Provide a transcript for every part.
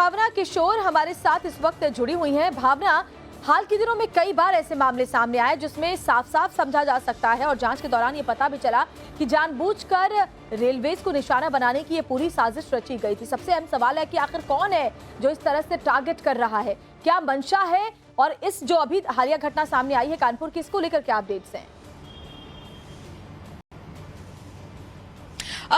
भावना किशोर हमारे साथ इस वक्त जुड़ी हुई हैं। भावना, हाल के दिनों में कई बार ऐसे मामले सामने आए जिसमें साफ साफ समझा जा सकता है और जांच के दौरान ये पता भी चला कि जानबूझकर रेलवेज को निशाना बनाने की ये पूरी साजिश रची गई थी। सबसे अहम सवाल है कि आखिर कौन है जो इस तरह से टारगेट कर रहा है, क्या मंशा है, और इस जो अभी हालिया घटना सामने आई है कानपुर की, इसको लेकर क्या अपडेट्स हैं?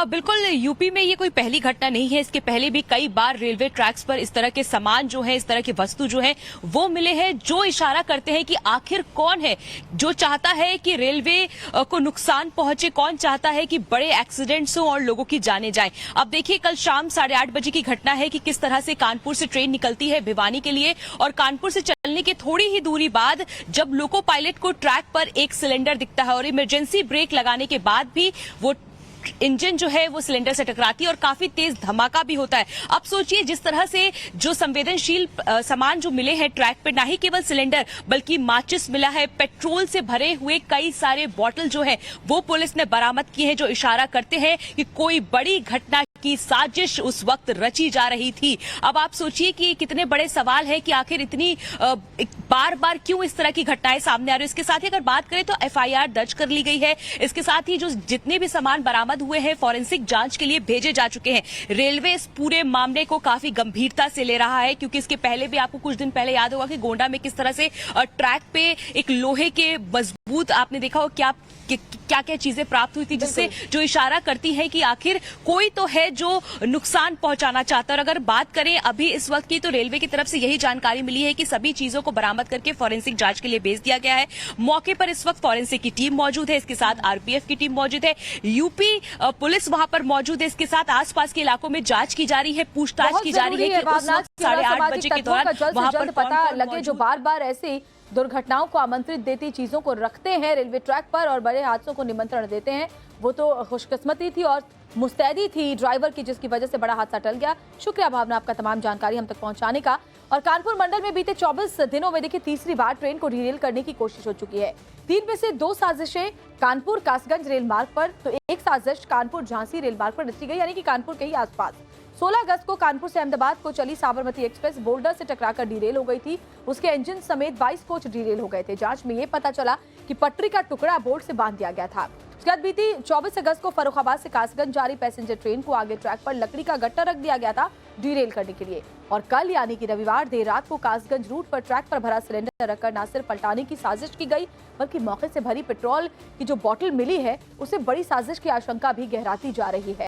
बिल्कुल, यूपी में ये कोई पहली घटना नहीं है। इसके पहले भी कई बार रेलवे ट्रैक्स पर इस तरह के सामान जो है, इस तरह के वस्तु जो है वो मिले हैं, जो इशारा करते हैं कि आखिर कौन है जो चाहता है कि रेलवे को नुकसान पहुंचे, कौन चाहता है कि बड़े एक्सीडेंट्स हो और लोगों की जाने जाए। अब देखिए, कल शाम 8:30 बजे की घटना है कि किस तरह से कानपुर से ट्रेन निकलती है भिवानी के लिए, और कानपुर से चलने के थोड़ी ही दूरी बाद जब लोको पायलट को ट्रैक पर एक सिलेंडर दिखता है और इमरजेंसी ब्रेक लगाने के बाद भी वो इंजन जो है वो सिलेंडर से टकराती है और काफी तेज धमाका भी होता है। अब सोचिए, जिस तरह से जो संवेदनशील सामान जो मिले हैं ट्रैक पे, ना ही केवल सिलेंडर बल्कि माचिस मिला है, पेट्रोल से भरे हुए कई सारे बॉटल जो है वो पुलिस ने बरामद किए हैं, जो इशारा करते हैं कि कोई बड़ी घटना की साजिश उस वक्त रची जा रही थी। अब आप सोचिए कि कितने बड़े सवाल है कि आखिर इतनी बार बार क्यों इस तरह की घटनाएं सामने आ रही है। इसके साथ ही अगर बात करें तो एफआईआर दर्ज कर ली गई है। इसके साथ ही जो जितने भी सामान बरामद हुए हैं फॉरेंसिक जांच के लिए भेजे जा चुके हैं। रेलवे इस पूरे मामले को काफी गंभीरता से ले रहा है, क्योंकि इसके पहले भी आपको कुछ दिन पहले याद होगा कि गोंडा में किस तरह से ट्रैक पे एक लोहे के मजबूत, आपने देखा हो क्या क्या चीजें प्राप्त हुई थी, जिससे जो इशारा करती है कि आखिर कोई तो है जो नुकसान पहुंचाना चाहता है। और अगर बात करें अभी इस वक्त की, तो रेलवे की तरफ से यही जानकारी मिली है कि सभी चीजों को बरामद करके फॉरेंसिक जांच के लिए भेज दिया गया है। मौके पर इस वक्त फॉरेंसिक की टीम मौजूद है, इसके साथ आरपीएफ की टीम मौजूद है, यूपी पुलिस वहां पर मौजूद है। इसके साथ आसपास के इलाकों में जांच की जा रही है, पूछताछ की जा रही है कि उस वक्त 8:30 बजे के दौरान वहां पर पता लगे जो बार बार ऐसी दुर्घटनाओं को आमंत्रित देती चीजों को रखते हैं रेलवे ट्रैक पर और बड़े हादसों को निमंत्रण देते हैं। वो तो खुशकिस्मती थी और मुस्तैदी थी ड्राइवर की, जिसकी वजह से बड़ा हादसा टल गया। शुक्रिया भावना, आपका तमाम जानकारी हम तक पहुंचाने का। और कानपुर मंडल में बीते 24 दिनों में देखिए तीसरी बार ट्रेन को डीरेल करने की कोशिश हो चुकी है। 3 में से 2 साजिशें कानपुर कासगंज रेल मार्ग पर, तो एक साजिश कानपुर झांसी रेल मार्ग पर रची गई, यानी कि कानपुर के ही आसपास। 16 अगस्त को कानपुर से अहमदाबाद को चली साबरमती एक्सप्रेस बोल्डर से टकराकर डीरेल हो गई थी। उसके इंजन समेत 22 कोच डीरेल हो गए थे। जांच में यह पता चला कि पटरी का टुकड़ा बोर्ड से बांध दिया गया था। उसके बाद बीती 24 अगस्त को फर्रुखाबाद से कासगंज जा रही पैसेंजर ट्रेन को आगे ट्रैक पर लकड़ी का गट्टा रख दिया गया था डीरेल करने के लिए। और कल यानी कि रविवार देर रात को कासगंज रूट पर ट्रैक पर भरा सिलेंडर रखकर न सिर्फ पलटाने की साजिश की गई, बल्कि मौके से भरी पेट्रोल की जो बोतल मिली है उसे बड़ी साजिश की आशंका भी गहराती जा रही है।